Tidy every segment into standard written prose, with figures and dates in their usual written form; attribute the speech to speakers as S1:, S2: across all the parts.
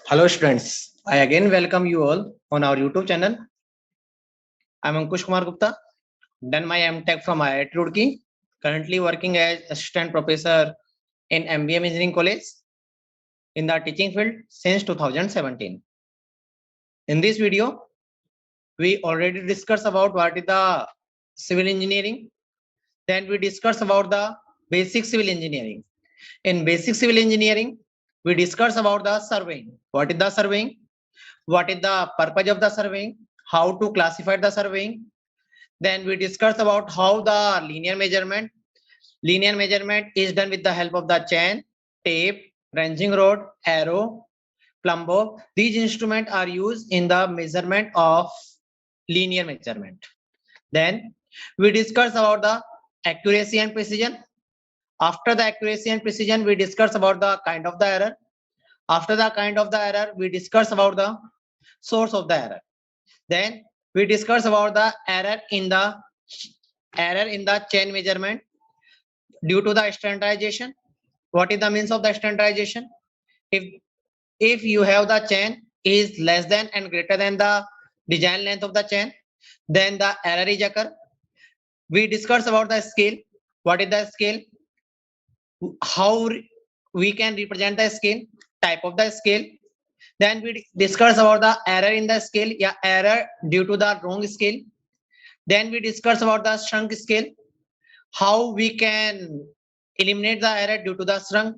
S1: Hello students, I again welcome you all on our YouTube channel. I am Ankush Kumar Gupta, done my MTech from IIT Roorkee, currently working as assistant professor in MBM Engineering College in the teaching field since 2017. In this video, we already discussed about what is the civil engineering. Then we discussed about the basic civil engineering. In basic civil engineering, we discussed about the surveying. What is the surveying? What is the purpose of the surveying? How to classify the surveying? Then we discussed about how the linear measurement. Linear measurement is done with the help of the chain, tape, ranging rod, arrow, plumbo. These instruments are used in the measurement of linear measurement. Then we discussed about the accuracy and precision. After the accuracy and precision, we discussed about the kind of the error. After the kind of the error, we discussed about the source of the error. Then we discussed about the error in the chain measurement due to the standardization. What is the means of the standardization? If you have the chain is less than and greater than the design length of the chain, then the error is occur. We discussed about the scale. What is the scale? How we can represent the scale, type of the scale. Then we discuss about the error in the scale, error due to the wrong scale. Then we discuss about the shrunk scale, how we can eliminate the error due to the shrunk.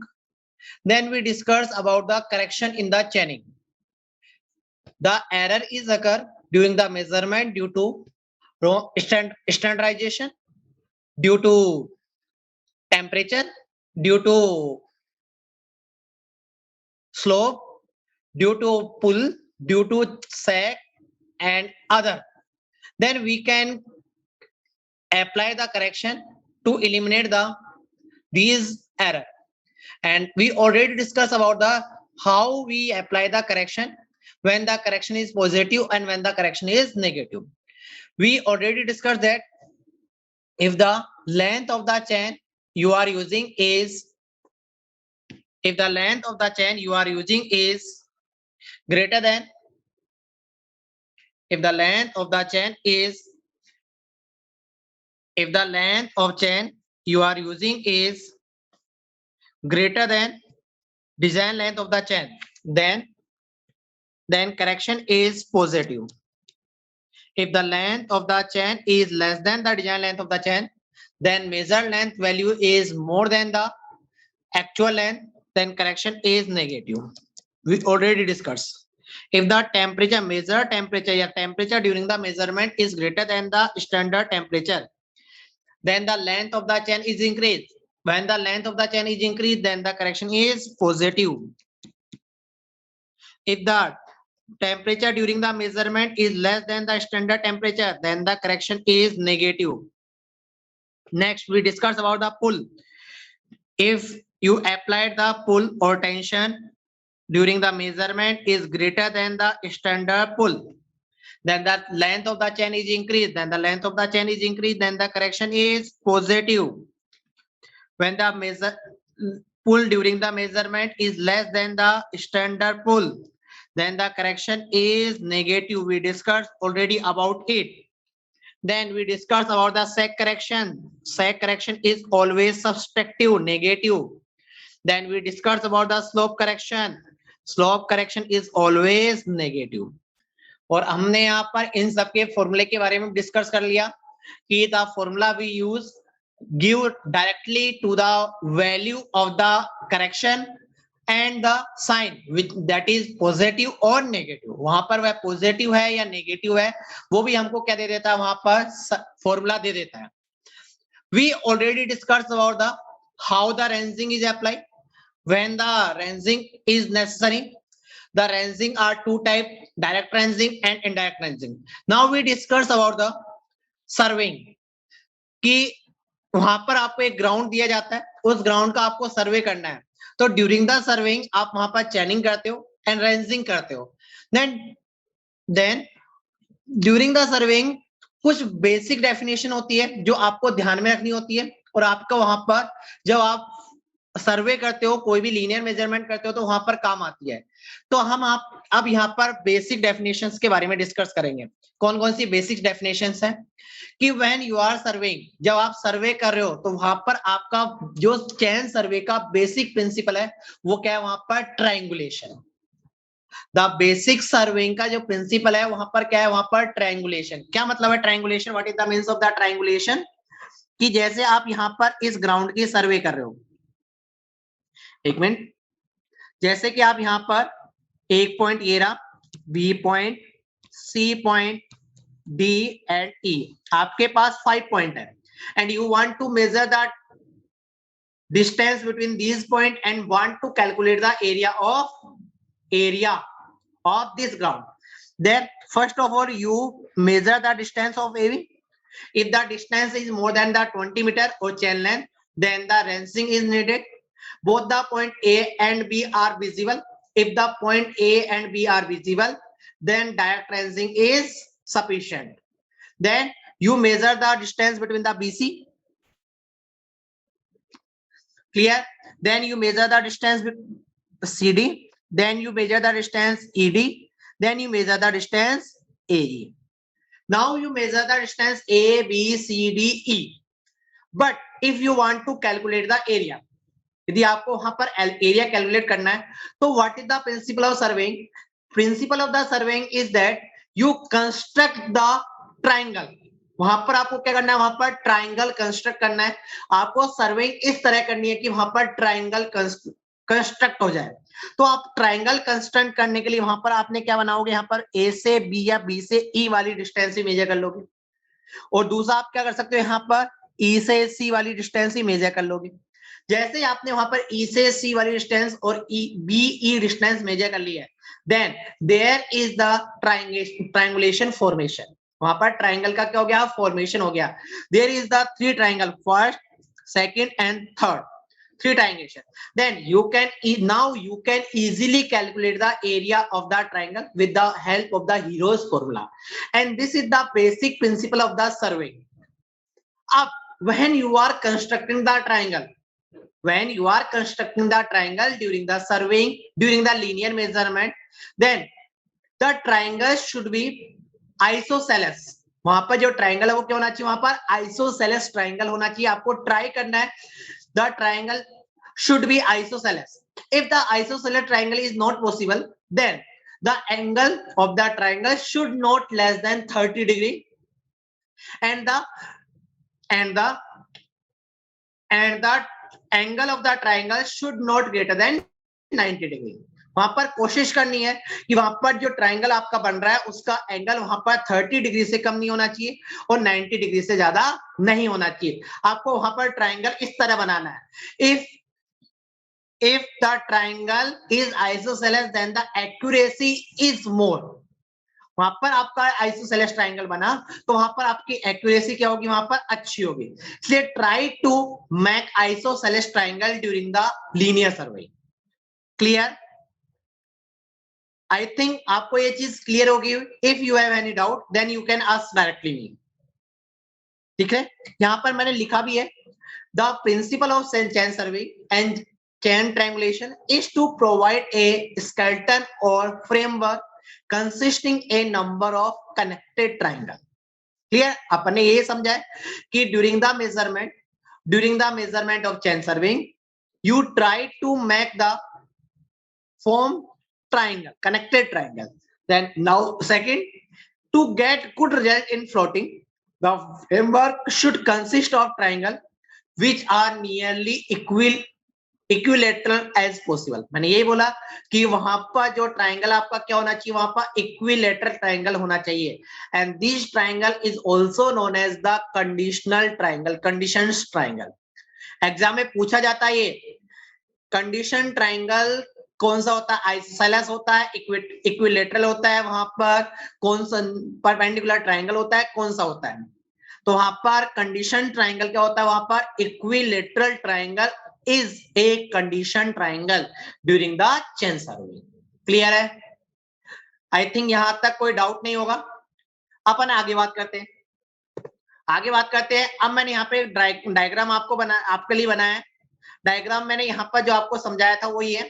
S1: Then we discuss about the correction in the chaining. The error is occur during the measurement due to wrong standardization, due to temperature, due to slope, due to pull, due to sag and other. Then we can apply the correction to eliminate these error. And we already discussed about the how we apply the correction when the correction is positive and when the correction is negative. We already discussed that if the length of the chain you are using is greater than if the length of chain you are using is greater than design length of the chain, then correction is positive. If the length of the chain is less than the design length of the chain, then measured length value is more than the actual length, then correction is negative. We already discussed. If the temperature during the measurement is greater than the standard temperature, then the length of the chain is increased. When the length of the chain is increased, then the correction is positive. If the temperature during the measurement is less than the standard temperature, then the correction is negative. Next, we discuss about the pull. If you applied the pull or tension during the measurement is greater than the standard pull, then the length of the chain is increased. Then the correction is positive. When the pull during the measurement is less than the standard pull, then the correction is negative. We discussed already about it. Then we discussed about the sag correction. Sag correction is always subtractive, negative. Then we discussed about the slope correction. Slope correction is always negative. और हमने यहाँ पर इन सबके फॉर्मूले के बारे में discuss कर लिया कि the formula we use give directly to the value of the correction and the sign which that is positive or negative. वहां पर वह पॉजिटिव है या नेगेटिव है वो भी हमको क्या दे देता है, वहां पर फॉर्मूला दे देता है. We already discussed about the how the ranging is applied. When the ranging is necessary, the ranging are two type, direct ranging and indirect ranging. Now we discuss about the surveying कि वहां पर आपको एक ground दिया जाता है, उस ground का आपको सर्वे करना है. तो ड्यूरिंग द सर्वेइंग आप वहां पर चैनिंग करते हो एंड रेंजिंग करते हो. देन ड्यूरिंग द सर्वेइंग कुछ बेसिक डेफिनेशन होती है जो आपको ध्यान में रखनी होती है और आपको वहां पर जब आप सर्वे करते हो, कोई भी लीनियर मेजरमेंट करते हो तो वहां पर काम आती है। तो हम आप अब यहाँ पर बेसिक डेफिनेशंस के बारे में डिस्कस करेंगे। कौन कौन सी बेसिक डेफिनेशंस है कि व्हेन यू आर सर्वेइंग, जब आप सर्वे कर रहे हो तो वहां पर आपका जो चैन सर्वे का बेसिक प्रिंसिपल है वो क्या है, वहां पर ट्रायंगुलेशन। द बेसिक सर्वेइंग का जो प्रिंसिपल है वहां पर क्या है, वहां पर ट्रायंगुलेशन। क्या मतलब है triangulation, what is the means of the triangulation? कि जैसे आप यहाँ पर इस ग्राउंड की सर्वे कर रहे हो, एक मिनट, जैसे कि आप यहाँ पर एक पॉइंट ये रहा, B point, C point, D and E, आपके पास 5 पॉइंट है and you want to measure the distance between these point and want to calculate the area of this ground. Then first of all you measure the distance of AB. If the distance is more than the 20 meter or chain length, then the ranging is needed. Both the point A and B are visible. If the point A and B are visible, then direct ranging is sufficient. Then you measure the distance between the BC. Clear? Then you measure the distance with CD. Then you measure the distance ED. Then you measure the distance AE. Now you measure the distance A, B, C, D, E. But if you want to calculate the area, यदि आपको वहां पर area calculate करना है, तो what is the principle of surveying? Principle of the surveying is that you construct the triangle. वहां पर आपको क्या करना है, वहां पर ट्राइंगल कंस्ट्रक्ट करना है। आपको सर्वेइंग इस तरह करनी है कि वहां पर ट्राइंगल कंस्ट्रक्ट हो जाए। तो आप ट्राइंगल कंस्ट्रक्ट करने के लिए वहां पर आपने क्या बनाओगे, यहाँ पर ए से बी या बी से ई वाली डिस्टेंस ही मेजर कर लोगे, और दूसरा आप क्या कर सकते हो, यहाँ पर ई से सी वाली डिस्टेंस ही मेजर कर लोगे। जैसे आपने वहां पर ई से सी वाली डिस्टेंस और बी ई डिस्टेंस मेजर कर लिया है, then there is the triangulation formation. वहां पर ट्राइंगल का क्या हो गया, फॉर्मेशन हो गया। There is the 3 triangle, first, second and third, 3 triangulation. Then you can easily calculate the area of the triangle with the help of the Hero's formula, and this is the basic principle of the survey. Up when you are constructing the triangle, during the surveying, during the linear measurement, then the triangle should be isosceles. वहां पर जो triangle है वो क्या होना चाहिए, वहां पर आइसोसेलेस ट्राइंगल होना चाहिए। आपको ट्राई करना है, the triangle should be isosceles. If the isosceles triangle is not possible, then the angle of the triangle should not less than 30 degree, and the angle of the triangle should not greater than 90 degree. वहां पर कोशिश करनी है कि वहां पर जो triangle आपका बन रहा है उसका एंगल वहां पर 30 डिग्री से कम नहीं होना चाहिए और 90 डिग्री से ज्यादा नहीं होना चाहिए। आपको वहां पर ट्राइंगल इस तरह बनाना है। If the triangle is isosceles, then the accuracy is more. वहां पर आपका आइसोसेलेस ट्राइंगल बना तो वहां पर आपकी एक्यूरेसी क्या होगी, वहां पर अच्छी होगी। इसलिए try to make isosceles triangle during the linear survey. Clear? I think आपको ये चीज क्लियर होगी। If you have any doubt then you can ask directly me. ठीक है, यहां पर मैंने लिखा भी है, the principle of chain survey and chain triangulation is to provide a skeleton or framework consisting a number of connected triangle. Clear? अपने ये समझा है कि during the measurement of chain surveying, you try to make the form triangle, connected triangle. Then now second, to get good result in floating, the framework should consist of triangle which are nearly equilateral as possible. मैंने यही बोला कि वहां पर जो triangle आपका क्या होना चाहिए, वहां पर इक्विलेटरल ट्राइंगल होना चाहिए। And this triangle is also known as the conditional triangle, conditions triangle. Exam में पूछा जाता है ये कंडीशन ट्राइंगल कौन सा होता है, आइसोसेलेस होता है, इक्विलेटरल होता है, वहां पर कौन सा परपेंडिकुलर ट्राइंगल होता है, कौन सा होता है। तो वहां पर कंडीशन ट्राइंगल क्या होता है, वहां पर equilateral triangle is a condition triangle during the chain survey. Clear है? आई थिंक यहां तक कोई डाउट नहीं होगा। अपन आगे बात करते हैं। अब मैंने यहाँ पे डायग्राम आपके लिए बनाया है। डायग्राम मैंने यहाँ पर जो आपको समझाया था वही है।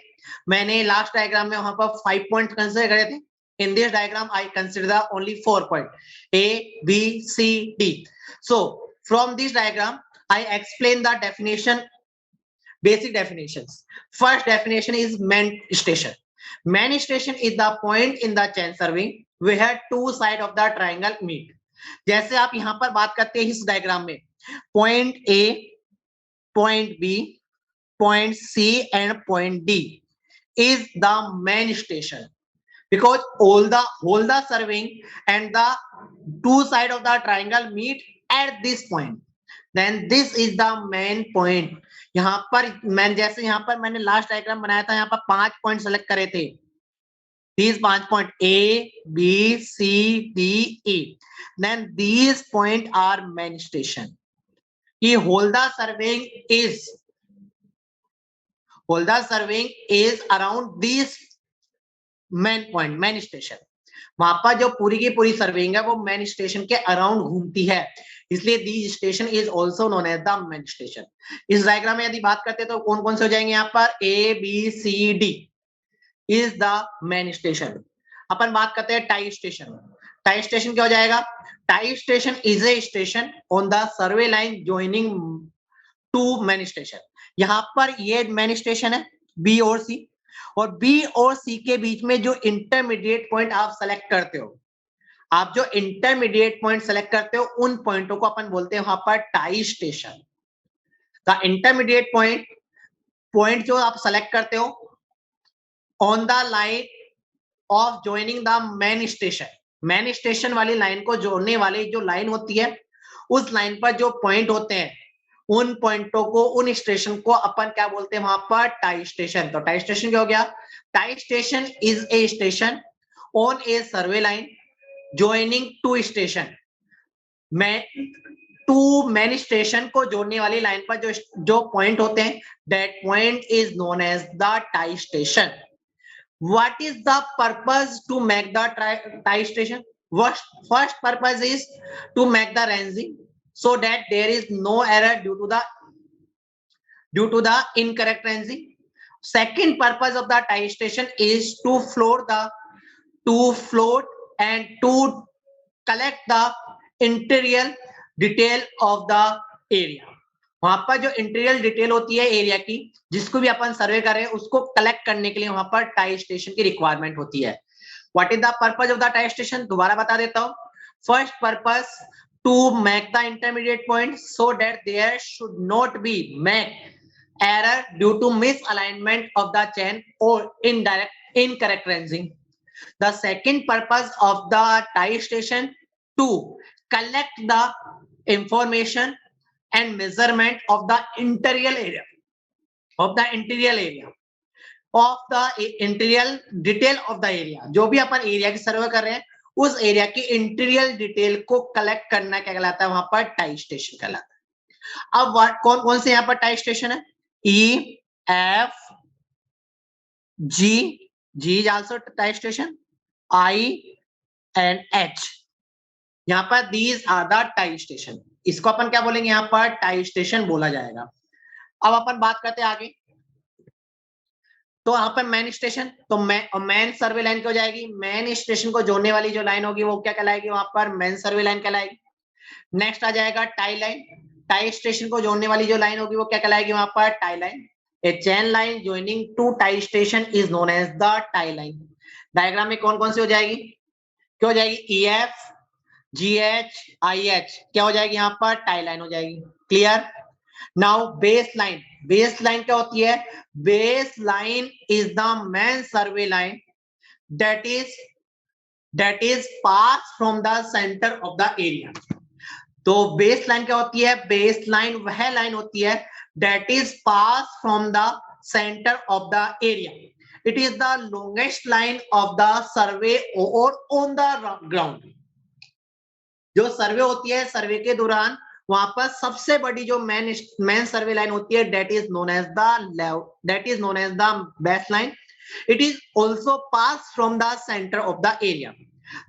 S1: मैंने लास्ट डायग्राम में वहां पर 5 पॉइंट कंसिडर करे थे। In this diagram, I consider only 4 points: A, B, C, D. So from this diagram, I explain the definition, basic definitions. First definition is main station. Main station is the point in the chain survey where two sides of the triangle meet. जैसे आप यहाँ पर बात करते हैं इस diagram में, point A, point B, point C and point D is the main station. Because all the surveying and the two sides of the triangle meet at this point, then this is the main point. यहाँ पर मैं जैसे यहाँ पर मैंने last diagram बनाया था, यहाँ पर 5 पॉइंट सेलेक्ट करे थे। These 5 point A, B, C, D, E. Then these point are main station. कि Holda surveying is around these main point, main station. वहां पर जो पूरी की पूरी सर्विंग है वो मेन स्टेशन के अराउंड घूमती है, इसलिए the station is also known as the main station. इस डायग्राम में यदि बात करते हैं तो कौन कौन से हो जाएंगे यहाँ पर, A B C D is the main station. अपन बात करते हैं टाई स्टेशन। टाई स्टेशन क्या हो जाएगा, tie station is a station on the survey line joining to main station. यहाँ पर ये मेन स्टेशन है बी और सी, और बी और सी के बीच में जो इंटरमीडिएट पॉइंट आप सेलेक्ट करते हो, आप जो इंटरमीडिएट पॉइंट सेलेक्ट करते हो उन पॉइंटों को अपन बोलते हैं वहां पर tie station. The intermediate point जो आप सेलेक्ट करते हो on the line of joining the main station, main station वाली लाइन को जोड़ने वाली जो लाइन होती है, उस लाइन पर जो पॉइंट होते हैं उन पॉइंटों को, उन स्टेशन को अपन क्या बोलते हैं वहां पर, टाई स्टेशन। तो टाई स्टेशन क्या हो गया, tie station is a station on a survey line joining two station, two main station को जोड़ने वाली लाइन पर जो पॉइंट होते हैं, that point is known as the tie station. What is the purpose to make the tie station? First purpose is to make the ranging so that there is no error due to the incorrect ranging. Second purpose of the tie station is to float and to collect the interior detail of the area. वहां पर जो interior detail होती है area की, जिसको भी अपन सर्वे कर रहे हैं, उसको कलेक्ट करने के लिए वहां पर टाई स्टेशन की रिक्वायरमेंट होती है। What is the purpose of the tie station? दोबारा बता देता हूं। First purpose to make the intermediate point so that there should not be make error due to misalignment of the chain or incorrect ranging. The second purpose of the tie station to collect the information and measurement of the interior area of the interior detail of the area। जो भी अपन area की सर्वे कर रहे हैं उस area की interior detail को collect करना क्या कहलाता है, वहां पर टाई स्टेशन कहलाता है। अब कौन कौन से यहाँ पर टाई स्टेशन है, E F G, G is also tie station, I and H, यहाँ पर these are the tie station. इसको अपन क्या बोलेंगे, यहाँ पर टाई स्टेशन बोला जाएगा। अब अपन बात करते हैं आगे। तो यहाँ पर मेन स्टेशन, तो मेन सर्वे लाइन क्या हो जाएगी, मेन स्टेशन को जोड़ने वाली जो लाइन होगी वो क्या कहलाएगी, वहां पर मेन सर्वे लाइन कहलाएगी। नेक्स्ट आ जाएगा टाई लाइन, टाई स्टेशन को जोड़ने वाली जो लाइन होगी वो क्या कहलाएगी, वहां पर tie line. A chain line joining two tie station is known as the tie line. Diagram में कौन कौन सी हो जाएगी, क्या हो जाएगी, E F G H I H क्या हो जाएगी, यहाँ पर टाई लाइन हो जाएगी। Clear? Now base line, base line क्या होती है, base line is the main survey line that is pass from the center of the area। तो बेस लाइन क्या होती है, बेस लाइन वह लाइन होती है that is pass from the center of the area। It is the longest line of the survey or on the ground। जो सर्वे होती है, सर्वे के दौरान वहां पर सबसे बड़ी जो मेन सर्वे लाइन होती है, that is known as the base line। It is also passed from the center of the area।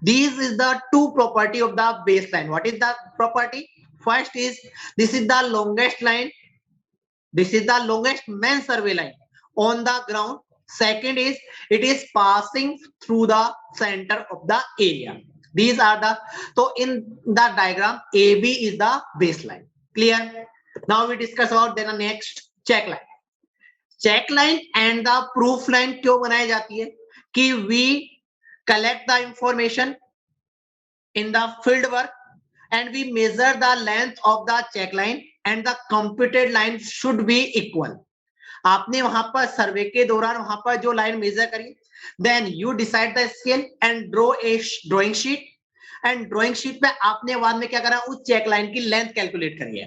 S1: These is the two property of the baseline। What is the property? First is this is the longest line This is the longest main survey line on the ground. Second is it is passing through the center of the area. These are the, so in the diagram AB is the baseline. Clear? Now we discuss about then the next check line. Check line and the proof line क्यों बनाई जाती है कि we collect the information in the field work and we measure the length of the check line and the computed line should be equal. आपने वहां पर सर्वे के दौरान वहां पर जो लाइन मेजर करी, then you decide the scale and draw a drawing sheet, and drawing sheet पे आपने बाद में क्या करा, उस चेक लाइन की लेंथ कैलकुलेट करी है.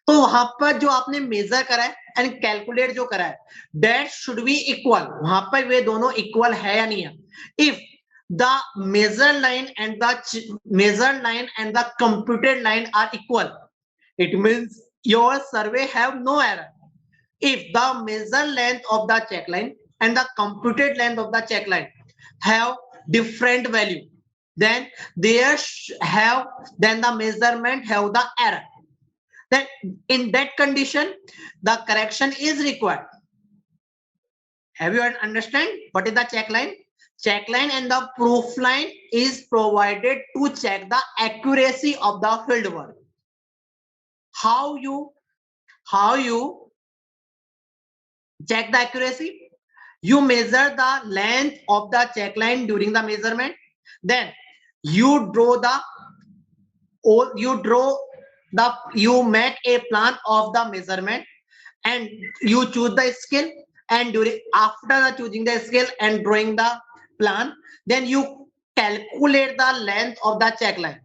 S1: तो वहां पर जो आपने मेजर करा है एंड कैलकुलेट जो करा है, दैट शुड बी इक्वल. वहां पर वे दोनों इक्वल है या नहीं है. If the measure line and the computed line are equal, it means your survey have no error. If the measure length of the check line and the computed length of the check line have different value, then then the measurement have the error. Then in that condition the correction is required. Have you understand what is the check line? Check line and the proof line is provided to check the accuracy of the field work. How you check the accuracy? You measure the length of the check line during the measurement, then you make a plan of the measurement and you choose the scale, and after choosing the scale and drawing the plan, then you calculate the length of the check line.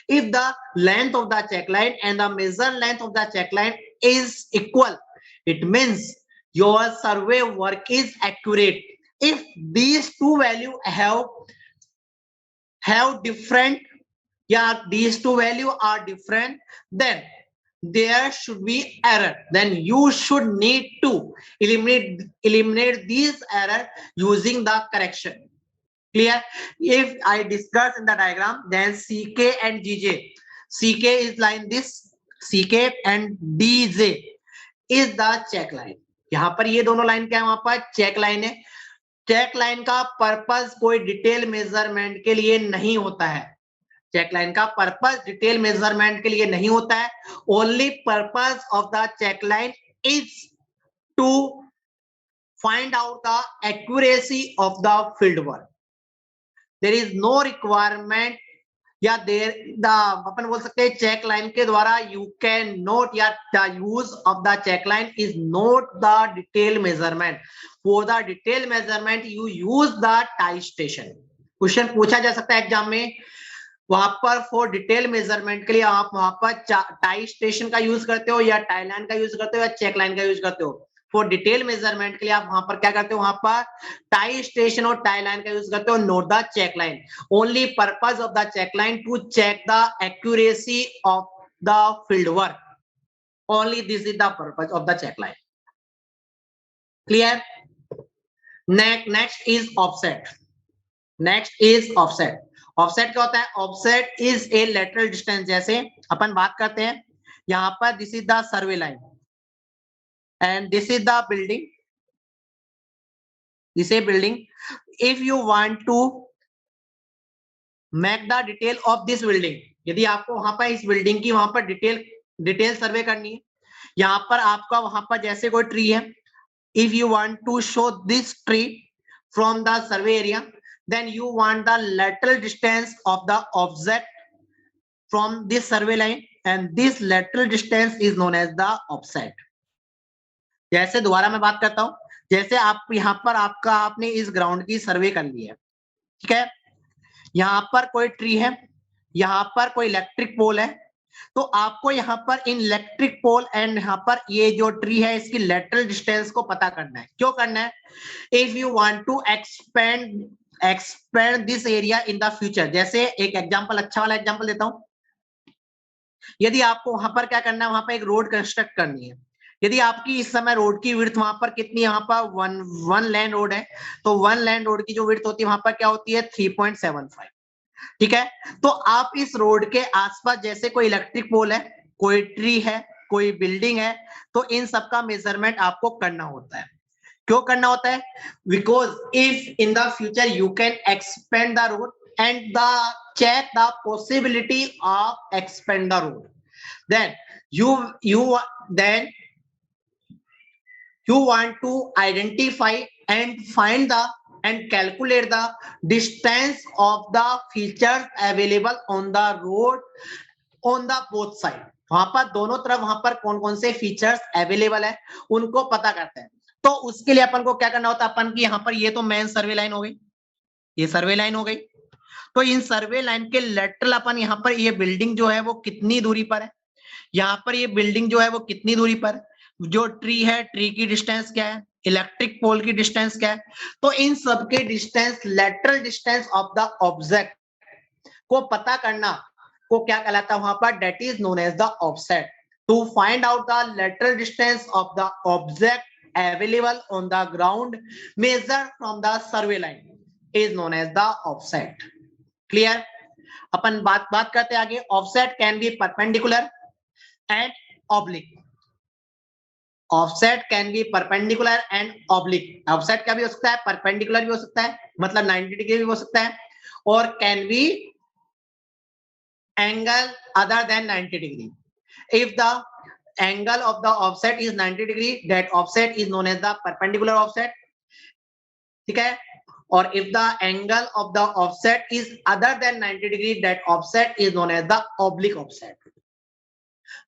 S1: If the length of the check line and the measured length of the check line is equal, it means your survey work is accurate. If these two values have different, these two values are different, then there should be error. Then you should need to eliminate these error using the correction. Clear? If I discuss in the diagram, then CK and GJ. CK is line this, CK and DJ is the check line. यहाँ पर ये दोनों line क्या है, वहां पर check line है. Check line का पर्पस कोई डिटेल मेजरमेंट के लिए नहीं होता है. चेक लाइन का पर्पस डिटेल मेजरमेंट के लिए नहीं होता है. Only purpose of the check line is to find out the accuracy of the field work. There is no requirement, या अपन बोल सकते हैं चेक लाइन के द्वारा यू कैन नोट, या the use of the check line is note the detail measurement. For the detail measurement you use the tie station. Question पूछा जा सकता है एग्जाम में, वहां पर फॉर डिटेल मेजरमेंट के लिए आप वहां पर टाई स्टेशन का यूज करते हो, या टाई लाइन का यूज करते हो, या चेक लाइन का यूज करते हो. फॉर डिटेल मेजरमेंट के लिए आप वहां पर क्या करते हो, वहां पर टाई स्टेशन और टाई लाइन का यूज करते हो. Note the check line. Only purpose of the check line to check the accuracy of the field work. Only this is the purpose of the check line. Clear? Next is offset. Next is offset. Offset क्या होता है? Offset is a lateral distance. जैसे अपन बात करते हैं यहां पर, this is the survey line and this is the building. This is a building. If you want to make the detail of this building, यदि आपको वहां पर इस बिल्डिंग की वहां पर डिटेल सर्वे करनी है, यहाँ पर आपका वहां पर जैसे कोई ट्री है, if you want to show this tree from the survey area, then you want the lateral distance of the offset from this survey line, and this lateral distance is known as the offset. जैसे दोबारा मैं बात करता हूं, जैसे आप यहाँ पर आपने इस ग्राउंड की सर्वे कर ली है, ठीक है, यहाँ पर कोई ट्री है, यहाँ पर कोई इलेक्ट्रिक पोल है, तो आपको यहाँ पर इन इलेक्ट्रिक पोल एंड यहाँ पर ये जो ट्री है इसकी लेटरल डिस्टेंस को पता करना है. क्यों करना है? If you want to expand this area in the future. जैसे एक एग्जांपल, अच्छा वाला एग्जांपल देता हूं. यदि आपको वहां पर क्या करना है, वहां पर एक रोड कंस्ट्रक्ट करनी है. यदि आपकी इस समय रोड की विड्थ वहां पर कितनी, यहाँ पर वन लेन रोड है, तो वन लेन रोड की जो विड्थ होती है वहां पर क्या होती है, 3.75. ठीक है. तो आप इस रोड के आसपास जैसे कोई इलेक्ट्रिक पोल है, कोई ट्री है, कोई बिल्डिंग है, तो इन सब का मेजरमेंट आपको करना होता है। क्यों करना होता है? Because if in the future you can expand the road and check the possibility of expand the road, then you want to identify and find the and calculate the distance of the features available on the road on the both side. वहां पर दोनों तरफ वहां पर कौन कौन से features available है उनको पता करते हैं। तो उसके लिए अपन को क्या करना होता है, अपन की यहाँ पर ये तो मेन सर्वे लाइन हो गई, ये सर्वे लाइन हो गई। तो इन सर्वे लाइन के लेटरल अपन यहाँ पर ये बिल्डिंग जो है वो कितनी दूरी पर है, यहाँ पर ये बिल्डिंग जो है वो कितनी दूरी पर, जो ट्री है ट्री की डिस्टेंस क्या है, इलेक्ट्रिक पोल की डिस्टेंस क्या है। तो इन सब के distance, lateral distance of the object को पता करना को क्या कहलाता है वहां पर, that is known as the offset. To find out the lateral distance of the object available on the ground measure from the survey line is known as the offset. Clear? अपन बात करते हैं आगे। Offset can be perpendicular and oblique. Offset can be perpendicular and oblique. Offset क्या भी हो सकता है, परपेंडिकुलर भी हो सकता है, मतलब 90 डिग्री भी हो सकता है, और can be angle other than 90 degree. If the angle of the offset is 90 degree, that offset is known as the perpendicular offset. ठीक है? और if the angle of the offset is other than 90 degree, that offset is known as the oblique offset.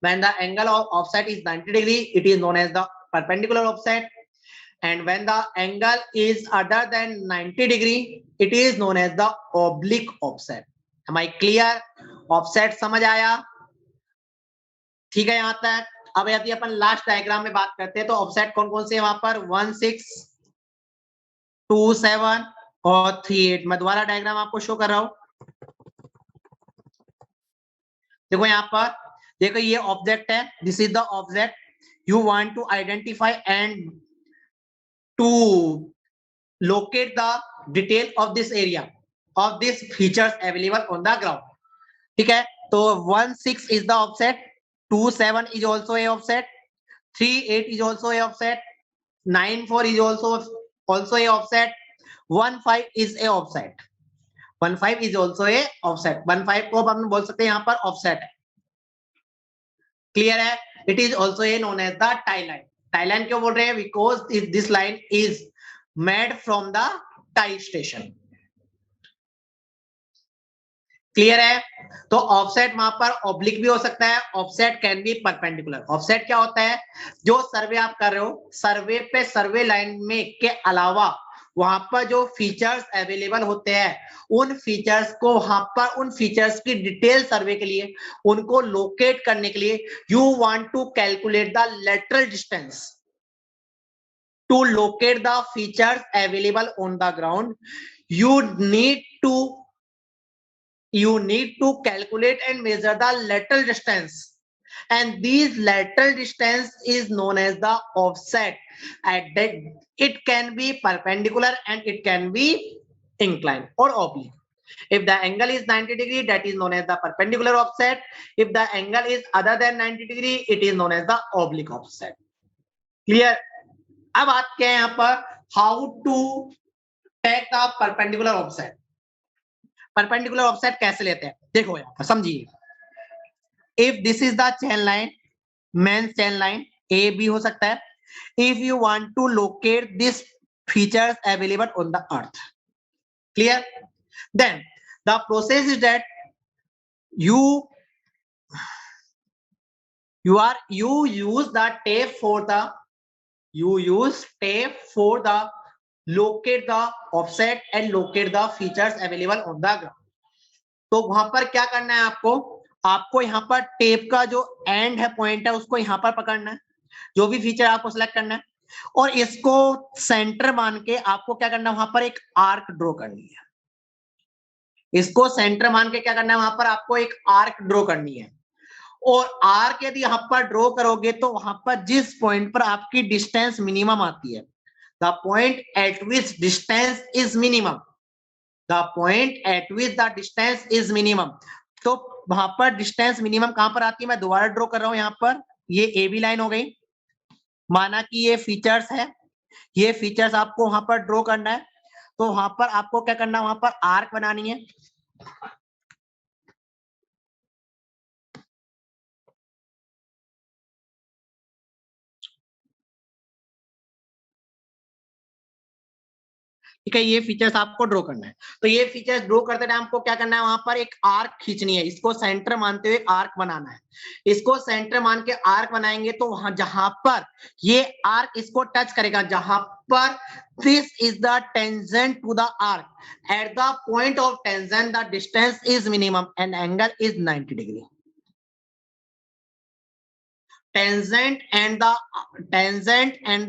S1: When the angle of offset is 90 degree, it is known as the perpendicular offset, and when the angle is other than 90 degree, it is known as the oblique offset. Am I clear? Offset समझ आया? ठीक है यहाँ तक। अब यदि अपन last diagram में बात करते हैं तो ऑफसेट कौन कौन से हैं वहां पर, 16, 27 और 38। मैं दोबारा डायग्राम आपको शो कर रहा हूं। देखो यहाँ पर, देखो ये ऑब्जेक्ट है, this is the object. You want to identify and to locate the detail of this area of this features available on the ground. ठीक है? तो 16 is the offset, 27 is also a offset, 38 is also a offset, 94 is also a offset, 15 is a offset, 15 is also a offset। 15 को हम बोल सकते हैं यहाँ पर ऑफसेट है। क्लियर है? It is also a known as the tie line. Tie line क्यों बोल रहे हैं? Because this line is made from the tie station. Clear है? तो ऑफसेट वहां पर ऑब्लिक भी हो सकता है, offset can be perpendicular. Offset क्या होता है? जो सर्वे आप कर रहे हो, सर्वे पे सर्वे लाइन में के अलावा वहां पर जो फीचर्स अवेलेबल होते हैं, उन फीचर्स को वहां पर, उन फीचर्स की डिटेल सर्वे के लिए, उनको लोकेट करने के लिए you want to calculate the lateral distance to locate the features available on the ground. You need to calculate and measure the lateral distance, and these lateral distance is known as the offset. At that, it can be perpendicular and it can be inclined or oblique. If the angle is 90 degree, that is known as the perpendicular offset. If the angle is other than 90 degree, it is known as the oblique offset. Clear? अब बात क्या है यहाँ पर, how to take the perpendicular offset। Perpendicular offset कैसे लेते हैं, देखो यहाँ पर समझिए। If this is the chain line, main chain line A B हो सकता है। If you want to locate this features available on the earth, clear? Then the process is that you use the tape for the locate the offset and locate the features available on the ground। तो वहां पर क्या करना है आपको यहाँ पर tape का जो एंड है, पॉइंट है, उसको यहाँ पर पकड़ना है, जो भी फीचर आपको सिलेक्ट करना है, और इसको सेंटर मान के आपको क्या करना है, वहां पर एक आर्क ड्रॉ करनी है। इसको सेंटर मान के क्या करना है, वहां पर आपको एक आर्क ड्रॉ करनी है। और आर्क यदि यहाँ पर ड्रॉ करोगे तो वहां पर जिस पॉइंट पर आपकी डिस्टेंस मिनिमम आती है, the point eight which distance is minimum, the point eight which the distance is minimum. तो वहां पर डिस्टेंस मिनिमम कहां पर आती है, मैं दोबारा ड्रॉ कर रहा हूं यहाँ पर, ये ए बी लाइन हो गई, माना कि ये फीचर्स है, ये फीचर्स आपको वहां पर ड्रॉ करना है, तो वहां पर आपको क्या करना है, वहां पर आर्क बनानी है। ठीक है, ये फीचर्स आपको ड्रॉ करना है। तो ये फीचर्स ड्रॉ करते टाइम आपको क्या करना है, वहां पर एक आर्क खींचनी है, इसको सेंटर मानते हुए आर्क बनाना है। इसको सेंटर मान के आर्क बनाएंगे तो वहां जहां पर ये आर्क इसको टच करेगा, जहां पर this is the tangent to the arc, at the point of tangent the distance is minimum and angle is 90 degree. tangent and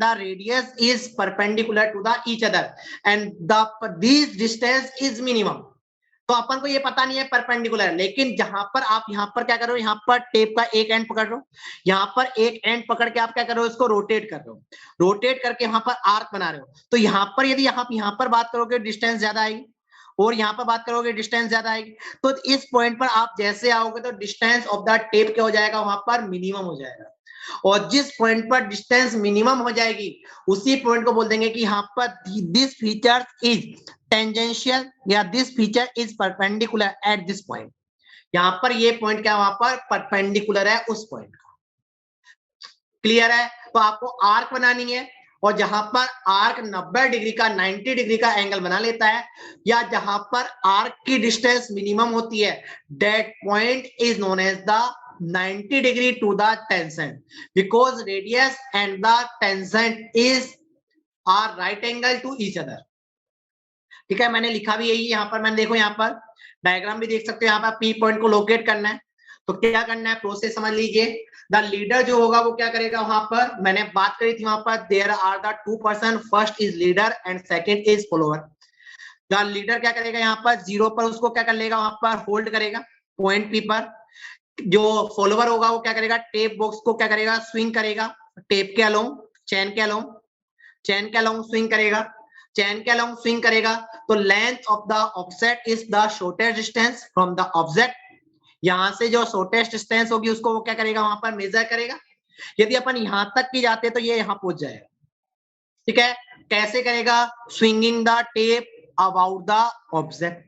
S1: the radius is perpendicular to the each other and these distance is minimum। तो अपन को ये पता नहीं है perpendicular, लेकिन जहां पर आप यहाँ पर क्या कर रहे हो, यहाँ पर टेप का एक एंड पकड़ रहे हो, यहाँ पर एक एंड पकड़ के आप क्या कर रहे हो, इसको रोटेट कर रहे हो, रोटेट करके वहां पर आर्क बना रहे हो। तो यहाँ पर यदि आप यहाँ पर बात करोगे डिस्टेंस ज्यादा आएगी और यहाँ पर बात करोगे डिस्टेंस ज्यादा आएगी, तो इस पॉइंट पर आप जैसे आओगे तो डिस्टेंस ऑफ द टेप क्या हो जाएगा, वहां पर मिनिमम हो जाएगा। और जिस पॉइंट पर डिस्टेंस मिनिमम हो जाएगी उसी पॉइंट को बोल देंगे कि यहाँ पर दिस फीचर इज टेंजेंशियल या this feature is perpendicular at this point. यहाँ पर ये पॉइंट क्या वहां पर परपेंडिकुलर है उस पॉइंट का। क्लियर है? तो आपको आर्क बनानी है और जहां पर आर्क 90 डिग्री का 90 डिग्री का एंगल बना लेता है या जहां पर आर्क की डिस्टेंस मिनिमम होती है, that point is known as the 90 degree to the tangent because radius and the tangent is are right angle to each other। ठीक है, मैंने लिखा भी यही यहाँ पर, मैंने देखो यहाँ पर डायग्राम भी देख सकते हो, यहाँ पर पी पॉइंट को लोकेट करना है तो क्या करना है, प्रोसेस समझ लीजिए। द लीडर जो होगा वो क्या करेगा, वहां पर मैंने बात करी थी, वहां पर there are the two person, first is leader and second is follower. The leader क्या करेगा, यहाँ पर जीरो पर उसको क्या कर लेगा, वहां पर होल्ड करेगा पॉइंट पी पर। जो फॉलोवर होगा वो क्या करेगा, टेप बॉक्स को क्या करेगा, स्विंग करेगा टेप के अलोंग, चैन के अलोंग स्विंग करेगा, चैन के अलोंग स्विंग करेगा। तो length of the offset is the shortest distance from the object. यहां से जो शॉर्टेस्ट डिस्टेंस होगी उसको वो क्या करेगा, वहां पर मेजर करेगा। यदि अपन यहां तक की जाते तो ये यहां पहुंच जाएगा। ठीक है, कैसे करेगा, swinging the tape about the object.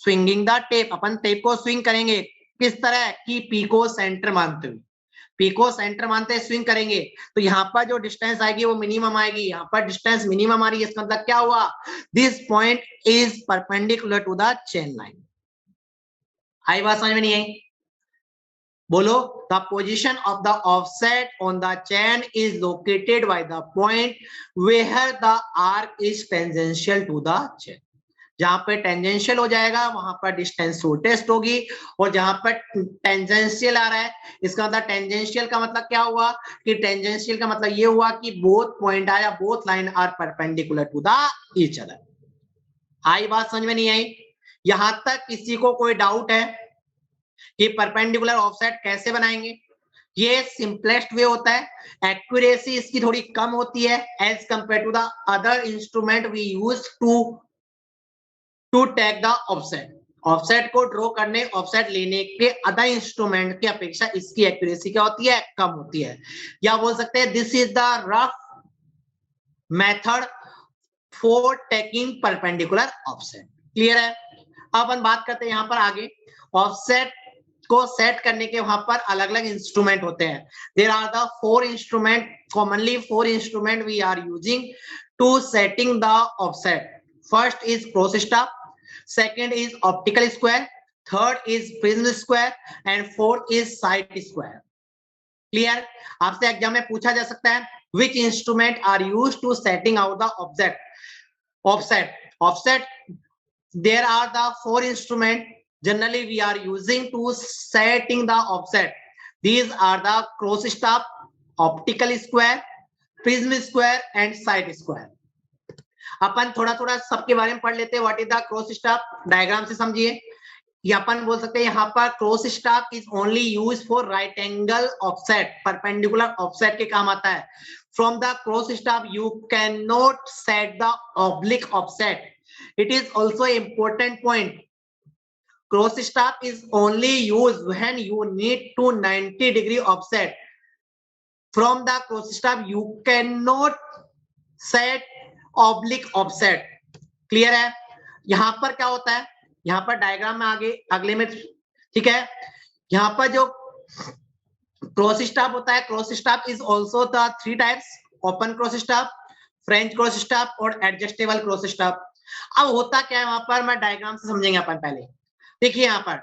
S1: Swinging the tape, upon tape को स्विंग करेंगे किस तरह की, पी को सेंटर मानते हुए, पी को सेंटर मानते हुए स्विंग करेंगे तो यहाँ पर जो डिस्टेंस आएगी वो मिनिमम आएगी। यहाँ पर डिस्टेंस मिनिमम आ रही है, इसका मतलब क्या हुआ, this point is perpendicular to the chain line. आई बात समझ में नहीं आई? बोलो, the position of the offset on the chain is located by the point where the arc is tangential to the chain. जहां पे टेंजेंशियल हो जाएगा वहां पर डिस्टेंस शॉर्टेस्ट होगी, और जहां पर टेंजेंशियल आ रहा है इसका मतलब, टेंजेंशियल का मतलब क्या हुआ कि टेंजेंशियल का मतलब ये हुआ कि बोथ पॉइंट आया, both line are perpendicular to the each other. आई बात समझ में नहीं आई? यहां तक किसी को कोई डाउट है कि परपेंडिकुलर ऑफसेट कैसे बनाएंगे? ये सिंपलेस्ट वे होता है, एक्यूरेसी इसकी थोड़ी कम होती है as compare to the other instrument we use to take the offset. Offset को ड्रॉ करने, ऑफसेट लेने के अदर इंस्ट्रूमेंट की अपेक्षा इसकी एक्यूरेसी क्या होती है, कम होती है। या बोल सकते हैं this is the rough method for taking perpendicular offset. Clear है? अब अपन बात करते हैं यहाँ पर आगे, ऑफसेट को सेट करने के वहां पर अलग अलग इंस्ट्रूमेंट होते हैं। There are the four instrument, commonly four instrument we are using to setting the offset. First is cross staff, second is optical square, third is prism square and fourth is side square। clear? आपसे exam में पूछा जा सकता है which instrument are used to setting out the offset। there are the four instrument generally we are using to setting the offset। these are the cross stop, optical square, prism square and side square। अपन थोड़ा थोड़ा सबके बारे में पढ़ लेते हैं। What is the cross stop, diagram से समझिए। ये अपन बोल सकते हैं यहाँ पर cross stop is only use for right angle offset, perpendicular offset के काम आता है। From the cross stop you can not set the oblique offset. It is also important point, cross stop is only used when you need to 90 degree offset from the cross stab you cannot set oblique offset. Clear है? यहां पर क्या होता है, यहां पर diagram में आगे अगले में, ठीक है, यहां पर जो क्रॉस स्टाफ होता है, cross staff is also the 3 types, open cross staff, French cross staff और एडजस्टेबल क्रॉस स्टाफ. अब होता क्या है वहां पर, मैं डायग्राम से समझेंगे अपन पहले. देखिए यहां पर,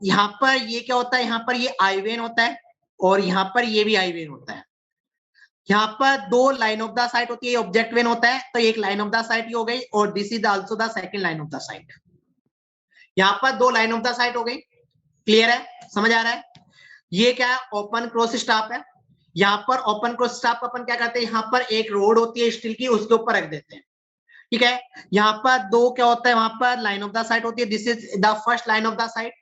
S1: यहाँ पर ये क्या होता है, यहाँ पर ये आई वेन होता है और यहाँ पर ये भी आई वेन होता है. यहाँ पर 2 लाइन ऑफ द साइट होती है, ऑब्जेक्ट वेन होता है, तो एक लाइन ऑफ द साइट हो गई और this is also the second line of the site. यहाँ पर 2 लाइन ऑफ द साइट हो गई. क्लियर है? समझ आ रहा है? ये क्या है, ओपन क्रॉस स्टाफ है. यहाँ पर ओपन क्रॉस स्टाफ अपन क्या करते हैं, यहाँ पर एक रोड होती है स्टील की, उसके ऊपर रख देते हैं. ठीक है, यहाँ पर 2 क्या होता है, वहां पर लाइन ऑफ द साइट होती है, this is the first line of the site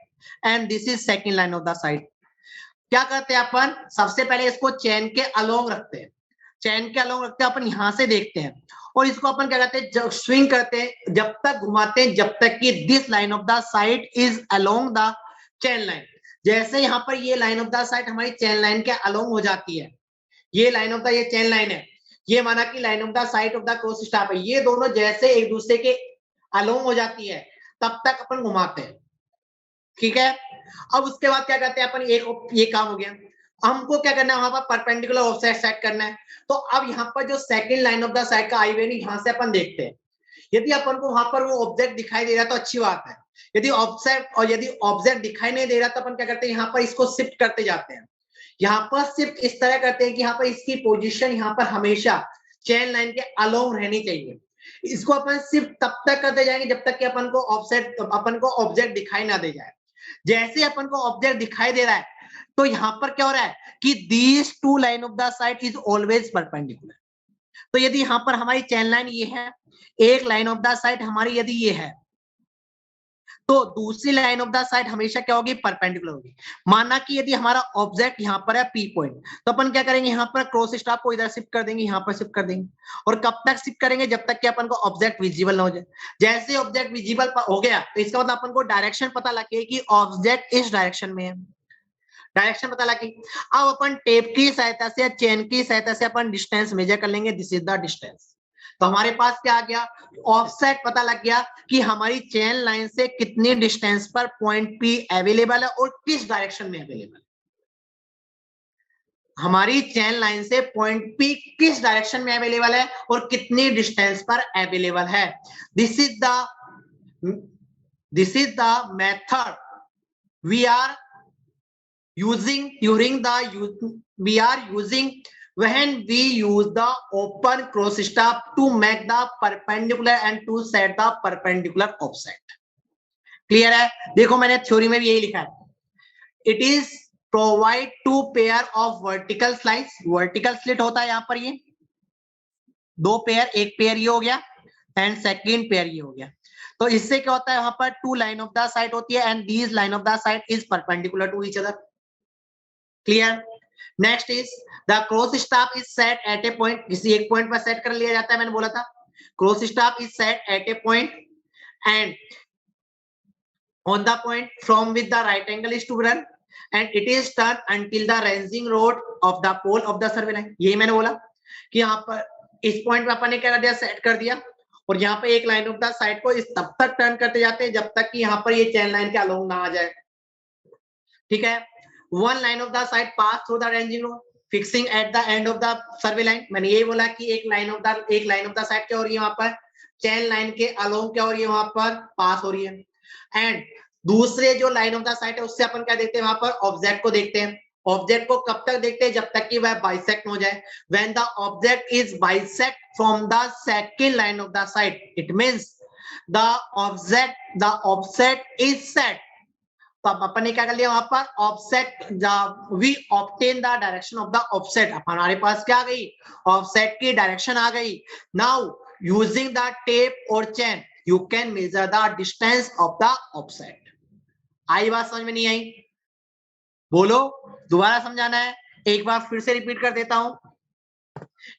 S1: and this is second line of the site. क्या करते हैं अपन, सबसे पहले इसको चेन के अलोंग रखते हैं, चेन के अलोंग रखते हैं, अपन यहां से देखते हैं और इसको अपन क्या करते हैं, स्विंग करते हैं, जब तक घुमाते हैं जब तक कि this line of the sight is along the chain line. जैसे यहाँ पर ये लाइन ऑफ द साइट हमारी चेन लाइन के अलोंग हो जाती है, ये लाइन ऑफ द, ये चेन लाइन है, ये माना कि line of the site of the cross staff है, ये दोनों जैसे एक दूसरे के अलोंग हो जाती है तब तक अपन घुमाते हैं. ठीक है, अब उसके बाद क्या करते हैं अपन, ये काम हो गया. हमको क्या करना है, वहां पर परपेंडिकुलर ऑफसेट सेट करना है. तो अब यहाँ पर जो second line of the site का आई वेन, यहां से अपन देखते हैं, यदि अपन को वहां पर वो ऑब्जेक्ट दिखाई दे रहा तो अच्छी बात है. यदि ऑब्जेक्ट दिखाई नहीं दे रहा तो अपन क्या करते हैं, यहाँ पर इसको शिफ्ट करते जाते हैं. यहाँ पर सिर्फ इस तरह करते हैं कि यहाँ पर इसकी पोजीशन यहाँ पर हमेशा चेन लाइन के अलोंग रहनी चाहिए. इसको अपन सिर्फ तब तक करते जाएंगे जब तक कि अपन को ऑब्जेक्ट दिखाई ना दे जाए. जैसे अपन को ऑब्जेक्ट दिखाई दे रहा है तो यहाँ पर क्या हो रहा है कि these 2 line of the sight is always perpendicular. तो यदि यहाँ पर हमारी चेन लाइन ये है, एक लाइन ऑफ द साइट हमारी यदि ये है, तो दूसरी लाइन ऑफ द साइड हमेशा क्या होगी, परपेंडिकुलर होगी. माना कि यदि हमारा ऑब्जेक्ट यहाँ पर है पी पॉइंट, तो अपन क्या करेंगे, यहाँ पर क्रॉस स्टाफ को इधर शिफ्ट कर देंगे, यहाँ पर शिफ्ट कर देंगे. और कब तक शिफ्ट करेंगे, जब तक कि अपन को ऑब्जेक्ट विजिबल ना हो जाए. जैसे ऑब्जेक्ट विजिबल हो गया तो इसका मतलब अपन को डायरेक्शन पता लगे कि ऑब्जेक्ट इस डायरेक्शन में है, डायरेक्शन पता लगी. अब अपन टेप की सहायता से या चेन की सहायता से अपन डिस्टेंस मेजर कर लेंगे, दिस इज द डिस्टेंस. तो हमारे पास क्या आ गया, ऑफसेट पता लग गया कि हमारी चेन लाइन से कितनी डिस्टेंस पर पॉइंट पी अवेलेबल है और किस डायरेक्शन में अवेलेबल है. हमारी चेन लाइन से पॉइंट पी किस डायरेक्शन में अवेलेबल है और कितनी डिस्टेंस पर अवेलेबल है. This is the method we are using when we use the open cross stab to make the perpendicular and to set the perpendicular offset. Clear है? देखो मैंने थ्योरी में भी यही लिखा है, it is provide 2 pair of vertical slice. Vertical slit होता है यहाँ पर ये 2 पेयर, एक पेयर ये हो गया एंड सेकंड पेयर ये हो गया. तो इससे क्या होता है, वहां पर 2 लाइन ऑफ द साइट होती है and these line of the sight is perpendicular to each other. Clear? Next is the cross staff is set at a point. किसी एक पॉइंट पर सेट कर लिया जाता है, मैंने बोला था cross staff is set at a point and on the point from which the right angle is to run and it is turn until the ranging rod of the pole of the survey line. यही मैंने बोला कि यहाँ पर इस point पर अपन ने क्या कर दिया, सेट कर दिया और यहाँ पे एक लाइन ऑफ द साइड को इस तब तक टर्न करते जाते हैं जब तक कि यहाँ पर ये चेन लाइन के अलोंग ना आ जाए. ठीक है, one line of the side pass through the ranging road fixing at the end of the survey line. मैंने यही बोला कि एक लाइन ऑफ द साइड क्या हो रही है, वहां पर चेन लाइन के अलोंग क्या हो रही है, वहां पर पास हो रही है. एंड दूसरे जो लाइन ऑफ द साइड है उससे अपन क्या देखते हैं, वहां पर ऑब्जेक्ट को देखते हैं. ऑब्जेक्ट को कब तक देखते हैं, जब तक कि वह बाइसेक्ट हो जाए. When the object is bisect from the second line of the side, it means the offset is set. तो अपन ने क्या कर लिया, वहां पर offset, we obtain the direction of the offset. हमारे पास क्या आ गई, ऑफसेट की डायरेक्शन आ गई. नाउ यूजिंग द टेप और chain you can measure the distance of the offset. आई बात समझ में नहीं आई? बोलो, दोबारा समझाना है, एक बार फिर से रिपीट कर देता हूं.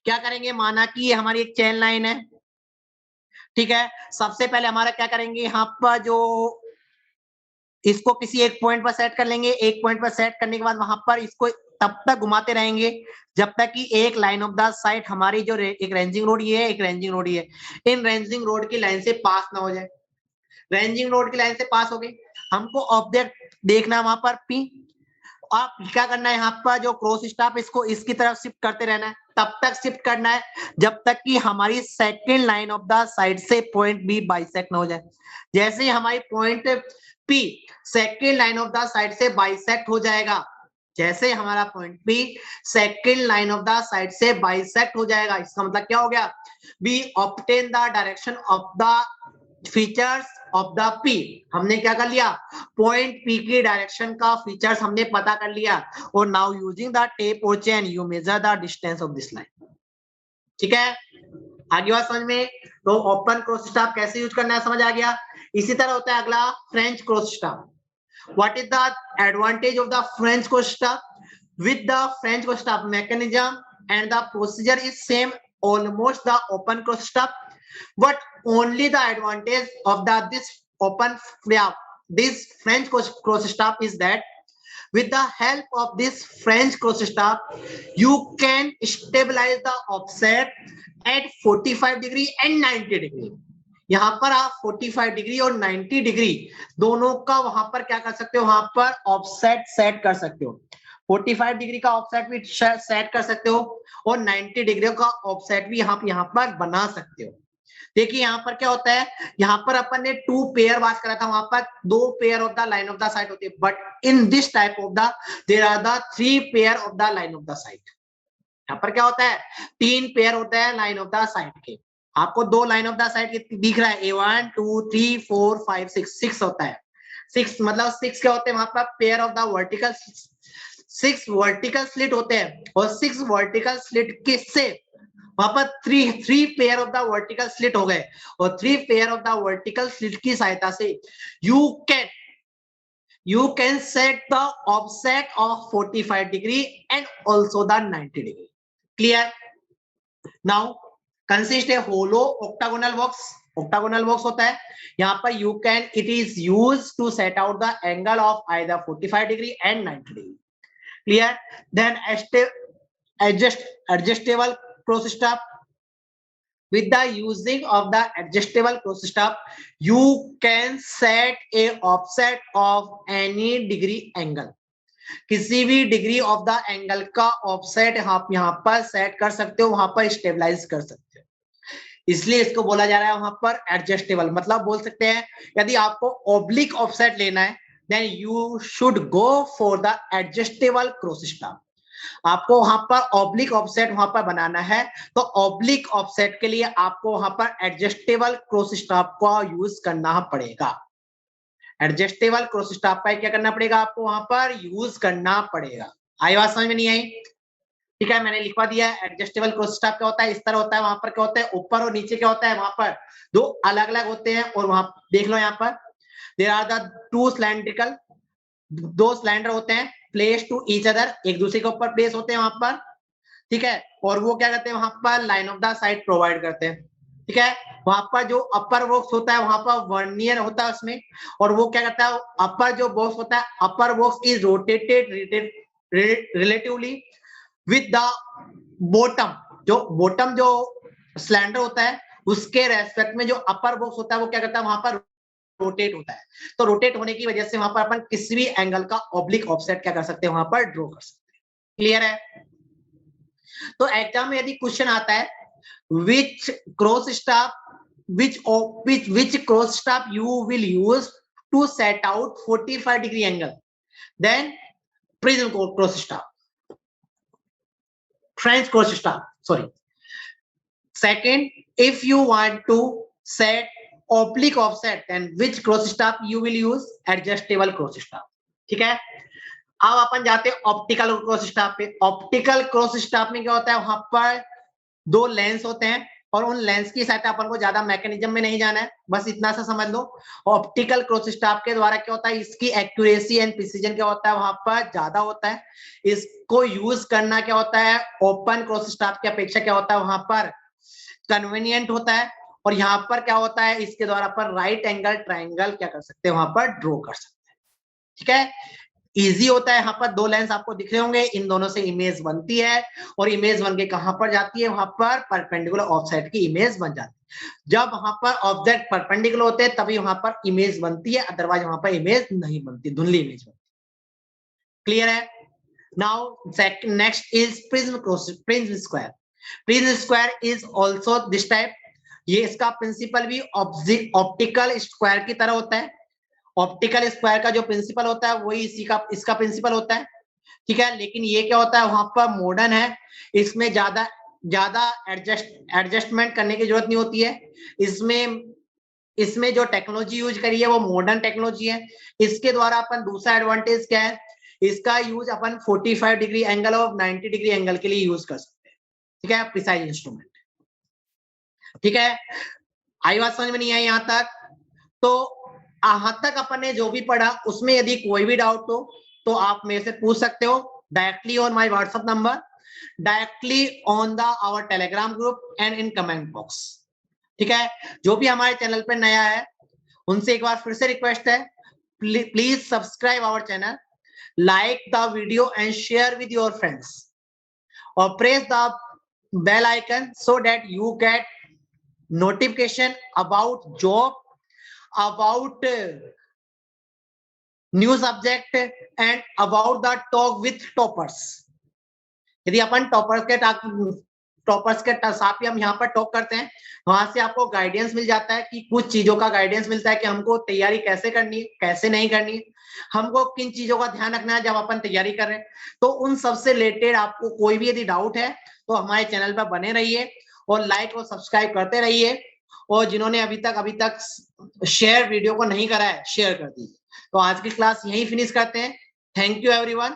S1: क्या करेंगे, माना कि ये हमारी एक चेन लाइन है. ठीक है, सबसे पहले हमारा क्या करेंगे, यहाँ पर जो इसको किसी एक पॉइंट पर सेट कर लेंगे, एक पॉइंट पर सेट करने के बाद वहां पर इसको तब तक घुमाते रहेंगे जब तक कि एक लाइन ऑफ द साइट हमारी जो एक रेंजिंग रोड ये है, एक रेंजिंग रोड ये है, इन रेंजिंग रोड की लाइन से पास ना हो जाए। रेंजिंग रोड की लाइन से पास हो गई, हमको ऑब्जेक्ट देखना वहां पर पी। आप क्या करना है, यहाँ पर जो क्रॉस स्टाफ इसको इसकी तरफ शिफ्ट करते रहना है, तब तक शिफ्ट करना है जब तक कि हमारी second line of the side से पॉइंट बी बाइसेक्ट ना हो जाए। जैसे ही हमारी point P second line of the side से बाइसेक्ट हो जाएगा, जैसे हमारा point P second line of the side से बाइसेक्ट हो जाएगा, इसका मतलब क्या हो गया, B obtain the direction of the features of the P. हमने क्या कर लिया, पॉइंट पी की डायरेक्शन का फीचर्स हमने पता कर लिया। और नाउ यूजिंग द टेप और chain you major the distance of this line. ठीक है, आगे बात समझ में। तो ओपन क्रॉस स्टाफ कैसे यूज करना है समझ आ गया। इसी तरह होता है अगला French cross staff. What is the advantage of the French cross staff? With the French cross staff mechanism and the procedure is same almost the open cross staff, but only the advantage of this open this French cross staff is that with the help of this French cross staff you can stabilize the offset at 45 degree and 90 degree। यहाँ पर आप 45 degree और 90 degree दोनों का वहां पर क्या कर सकते हो, वहां पर ऑफसेट सेट कर सकते हो। 45 डिग्री का ऑफसेट भी सेट कर सकते हो और 90 डिग्री का ऑफसेट भी यहाँ पर बना सकते हो। देखिए यहाँ पर क्या होता है, यहाँ पर अपन ने 2 पेयर बात करा था, वहां पर 2 pair of the line of the side होती है, but in this type of the there are the 3 pair of the line of the side. यहाँ पर क्या होता है, 3 पेयर होता है लाइन ऑफ द साइड के। आपको 2 लाइन ऑफ द साइड दिख रहा है, A1 2 3 4 5 6 6 होता है। 6 मतलब 6 क्या होते हैं वहां पर, pair of the vertical 6 vertical slit होते हैं, और 6 वर्टिकल स्लिट किससे, वहां पर 3 pair of the vertical slit हो गए, और 3 pair of the vertical slit की सहायता से you can set the offset of 45 degree and also the 90 degree. Clear? Now consist a hollow octagonal box। octagonal box होता है, यहाँ पर it is used to set out the angle of either 45 degree and 90 degree. Clear? Then adjustable cross staff। With the using of the adjustable cross staff you can set a offset of any degree angle। किसी भी degree of the angle का offset आप यहाँ पर set कर सकते हो, वहां पर स्टेबलाइज कर सकते हो, इसलिए इसको बोला जा रहा है वहां पर एडजस्टेबल। मतलब बोल सकते हैं यदि आपको ऑब्लिक ऑफसेट लेना है then you should go for the adjustable cross staff. आपको वहां पर ऑब्लिक ऑफसेट वहां पर बनाना है, तो ऑब्लिक ऑफसेट के लिए आपको वहां पर एडजस्टेबल क्रॉस स्टाफ का यूज करना पड़ेगा। एडजस्टेबल क्रॉस स्टाफ का क्या करना पड़ेगा, आपको वहां पर यूज करना पड़ेगा। आई बात समझ में नहीं आई? ठीक है, मैंने लिखवा दिया है। एडजस्टेबल क्रॉस स्टाफ क्या होता है, इस तरह होता है, वहां पर क्या होता है, ऊपर और नीचे क्या होता है, वहां पर 2 अलग अलग होते हैं, और वहां देख लो यहाँ पर there are the 2 cylindrical, 2 cylinder होते हैं प्लेस टू ईच अदर, एक दूसरे के ऊपर प्लेस होते हैं वहां पर। ठीक है, और वो क्या करते हैं वहां पर line of the side provide करते हैं। ठीक है, वहां पर जो अपर बॉक्स होता है वहां पर वर्नियर होता है उसमें, और वो क्या करता है, अपर जो बॉक्स होता है, upper box is rotated relatively with the bottom. जो बॉटम जो सिलेंडर होता है उसके रेस्पेक्ट में जो अपर बॉक्स होता है वो क्या करता है, वहां पर रोटेट होता है। तो रोटेट होने की वजह से वहां पर अपन किसी भी एंगल का ऑब्लिक ऑफसेट क्या कर सकते हैं, वहां पर ड्रॉ कर सकते हैं। क्लियर है? तो एग्जाम में यदि क्वेश्चन आता है which cross staff which cross staff you will use to set out 45 degree angle, then prism cross staff, French cross staff, sorry. Second, if you want to set oblique offset then which cross staff you will use, adjustable cross staff। ठीक है, अब अपन जाते हैं optical cross staff पे। Optical cross staff में क्या होता है, वहां पर 2 लेंस होते हैं, और उन लेंस की सहायता अपन को ज्यादा मैकेनिज्म में नहीं जाना है, बस इतना सा समझ लो। ऑप्टिकल क्रॉस स्टाफ के द्वारा क्या होता है, इसकी एक्यूरेसी एंड प्रिसीजन क्या होता है, वहां पर ज्यादा होता है। इसको यूज करना क्या होता है, ओपन क्रॉस स्टाफ की अपेक्षा क्या होता है, वहां पर कन्वीनियंट होता है। और यहाँ पर क्या होता है, इसके द्वारा पर राइट एंगल ट्राइंगल क्या कर सकते हैं, वहां पर ड्रॉ कर सकते हैं। ठीक है, इजी होता है। यहाँ पर दो लाइंस आपको दिख रहे होंगे, इन दोनों से इमेज बनती है और इमेज बन के कहां पर जाती है, वहां पर परपेंडिकुलर ऑफसेट की इमेज बन जाती है। जब वहां पर ऑब्जेक्ट परपेंडिकुलर होते हैं तभी वहां पर इमेज बनती है, अदरवाइज वहां पर इमेज नहीं बनती, धुंधली इमेज बनती है। क्लियर है? Now next is prism square. Prism square is also this type. ये इसका प्रिंसिपल भी ऑप्टिकल स्क्वायर की तरह होता है। ऑप्टिकल स्क्वायर का जो प्रिंसिपल होता है वही इसका प्रिंसिपल होता है। ठीक है, लेकिन ये क्या होता है, वहां पर मॉडर्न है, इसमें ज्यादा ज्यादा एडजस्टमेंट करने की जरूरत नहीं होती है। इसमें जो टेक्नोलॉजी यूज करी है वो मॉडर्न टेक्नोलॉजी है। इसके द्वारा अपन दूसरा एडवांटेज क्या है, इसका यूज अपन 45 डिग्री एंगल और 90 डिग्री एंगल के लिए यूज कर सकते हैं। ठीक है, प्रिसाइज इंस्ट्रूमेंट। ठीक है, आई बात समझ में नहीं आई यहां तक? तो यहां तक अपन ने जो भी पढ़ा उसमें यदि कोई भी डाउट हो तो आप मेरे से पूछ सकते हो directly on my WhatsApp number, directly on the our Telegram group and in comment box. ठीक है, जो भी हमारे चैनल पे नया है उनसे एक बार फिर से रिक्वेस्ट है, please subscribe our channel, like the video and share with your friends or press the bell icon so that you get notification about job, about new subject and about the talk with toppers। यदि अपन toppers के साथ ही हम यहाँ पर talk करते हैं, वहां से आपको गाइडेंस मिल जाता है कि कुछ चीजों का गाइडेंस मिलता है कि हमको तैयारी कैसे करनी है, कैसे नहीं करनी है, हमको किन चीजों का ध्यान रखना है जब अपन तैयारी कर रहे हैं। तो उन सबसे रिलेटेड आपको कोई भी यदि डाउट है तो हमारे चैनल पर बने रहिए और लाइक और सब्सक्राइब करते रहिए, और जिन्होंने अभी तक शेयर वीडियो को नहीं करा है शेयर कर दीजिए। तो आज की क्लास यही फिनिश करते हैं। Thank you everyone.